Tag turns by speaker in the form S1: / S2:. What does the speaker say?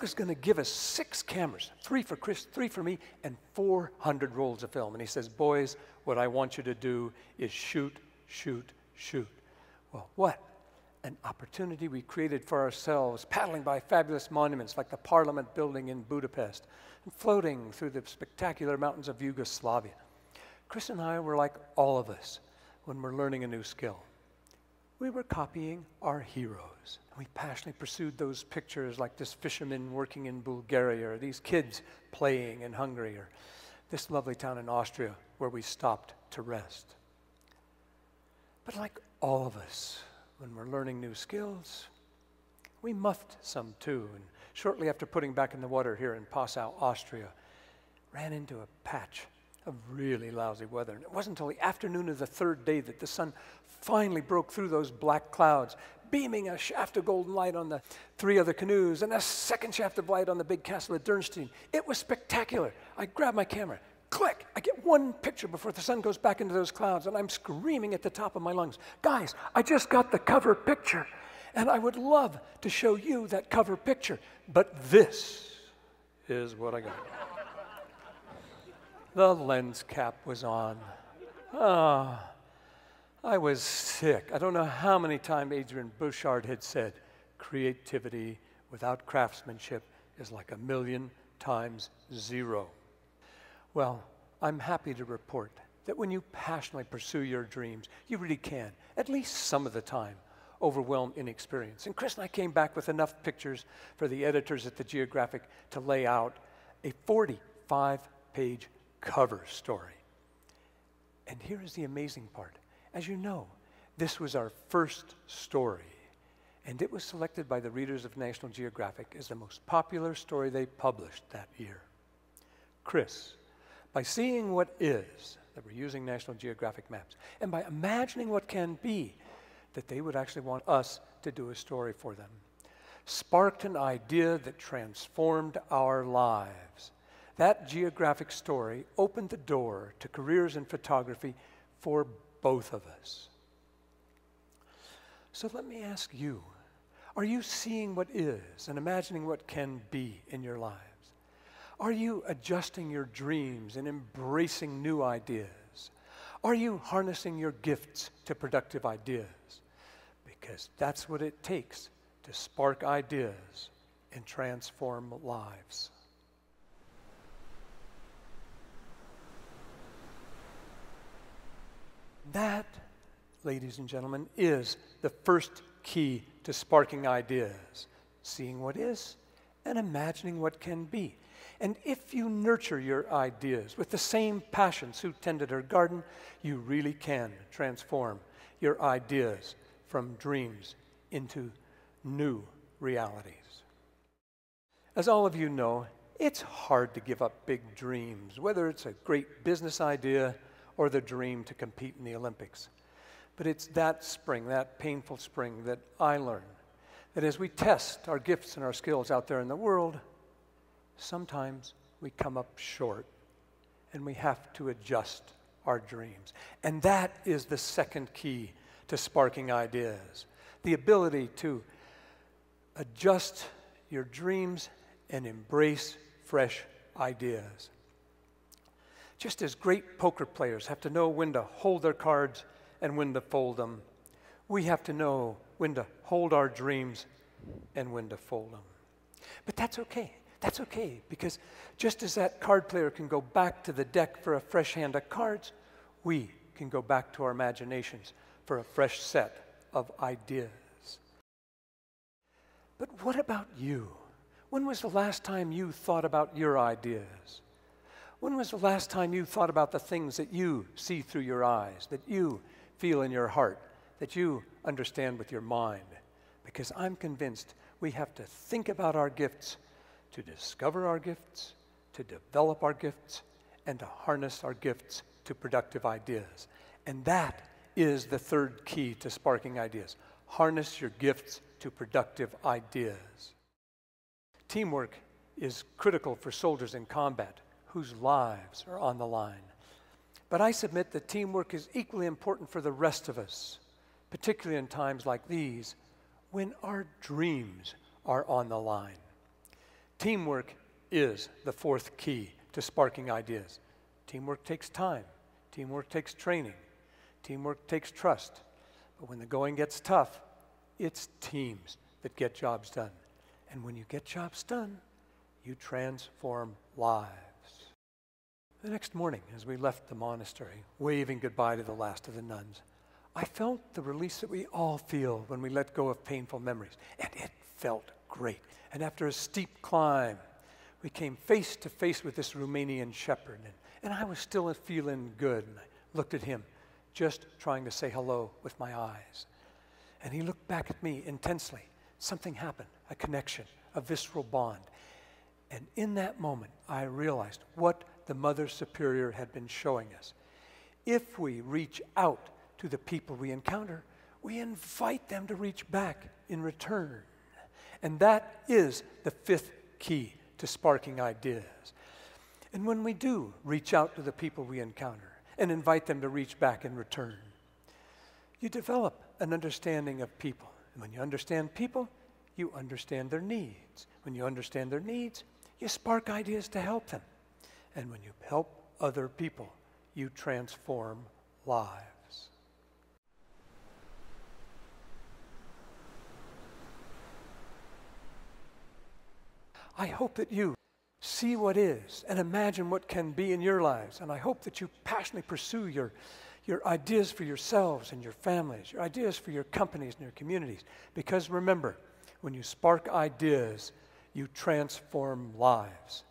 S1: was going to give us 6 cameras, 3 for Chris, 3 for me, and 400 rolls of film. And he says, boys, what I want you to do is shoot, shoot, shoot. Well, what an opportunity we created for ourselves, paddling by fabulous monuments like the Parliament building in Budapest, and floating through the spectacular mountains of Yugoslavia. Chris and I were like all of us when we're learning a new skill. We were copying our heroes. And we passionately pursued those pictures like this fisherman working in Bulgaria, or these kids playing in Hungary, or this lovely town in Austria where we stopped to rest. But like all of us, when we're learning new skills, we muffed some too. And shortly after putting back in the water here in Passau, Austria, ran into a patch of really lousy weather. And it wasn't until the afternoon of the 3rd day that the sun finally broke through those black clouds, beaming a shaft of golden light on the 3 other canoes and a second shaft of light on the big castle at Durrance. It was spectacular. I grabbed my camera. Click! I get one picture before the sun goes back into those clouds, and I'm screaming at the top of my lungs, guys, I just got the cover picture, and I would love to show you that cover picture, but this is what I got. The lens cap was on. I was sick. I don't know how many times Adrian Bouchard had said, creativity without craftsmanship is like 1,000,000 times 0. Well, I'm happy to report that when you passionately pursue your dreams, you really can, at least some of the time, overwhelm inexperience. And Chris and I came back with enough pictures for the editors at the Geographic to lay out a 45-page cover story. And here is the amazing part. As you know, this was our first story, and it was selected by the readers of National Geographic as the most popular story they published that year. Chris, by seeing what is, that we're using National Geographic maps, and by imagining what can be, that they would actually want us to do a story for them, sparked an idea that transformed our lives. That geographic story opened the door to careers in photography for both of us. So let me ask you, are you seeing what is and imagining what can be in your lives? Are you adjusting your dreams and embracing new ideas? Are you harnessing your gifts to productive ideas? Because that's what it takes to spark ideas and transform lives. That, ladies and gentlemen, is the first key to sparking ideas, seeing what is and imagining what can be. And if you nurture your ideas with the same passion Sue tended her garden, you really can transform your ideas from dreams into new realities. As all of you know, it's hard to give up big dreams, whether it's a great business idea or the dream to compete in the Olympics. But it's that spring, that painful spring, that I learned that as we test our gifts and our skills out there in the world, sometimes we come up short and we have to adjust our dreams. And that is the second key to sparking ideas, the ability to adjust your dreams and embrace fresh ideas. Just as great poker players have to know when to hold their cards and when to fold them, we have to know when to hold our dreams and when to fold them. But that's okay. That's okay, because just as that card player can go back to the deck for a fresh hand of cards, we can go back to our imaginations for a fresh set of ideas. But what about you? When was the last time you thought about your ideas? When was the last time you thought about the things that you see through your eyes, that you feel in your heart, that you understand with your mind? Because I'm convinced we have to think about our gifts, to discover our gifts, to develop our gifts, and to harness our gifts to productive ideas. And that is the third key to sparking ideas. Harness your gifts to productive ideas. Teamwork is critical for soldiers in combat whose lives are on the line. But I submit that teamwork is equally important for the rest of us, particularly in times like these when our dreams are on the line. Teamwork is the fourth key to sparking ideas. Teamwork takes time. Teamwork takes training. Teamwork takes trust. But when the going gets tough, it's teams that get jobs done. And when you get jobs done, you transform lives. The next morning, as we left the monastery, waving goodbye to the last of the nuns, I felt the release that we all feel when we let go of painful memories. And it felt great. And after a steep climb, we came face to face with this Romanian shepherd. And I was still feeling good. And I looked at him, just trying to say hello with my eyes. And he looked back at me intensely. Something happened, a connection, a visceral bond. And in that moment, I realized what the Mother Superior had been showing us. If we reach out to the people we encounter, we invite them to reach back in return. And that is the fifth key to sparking ideas. And when we do reach out to the people we encounter and invite them to reach back in return, you develop an understanding of people. And when you understand people, you understand their needs. When you understand their needs, you spark ideas to help them. And when you help other people, you transform lives. I hope that you see what is and imagine what can be in your lives. And I hope that you passionately pursue your ideas for yourselves and your families, your ideas for your companies and your communities. Because remember, when you spark ideas, you transform lives.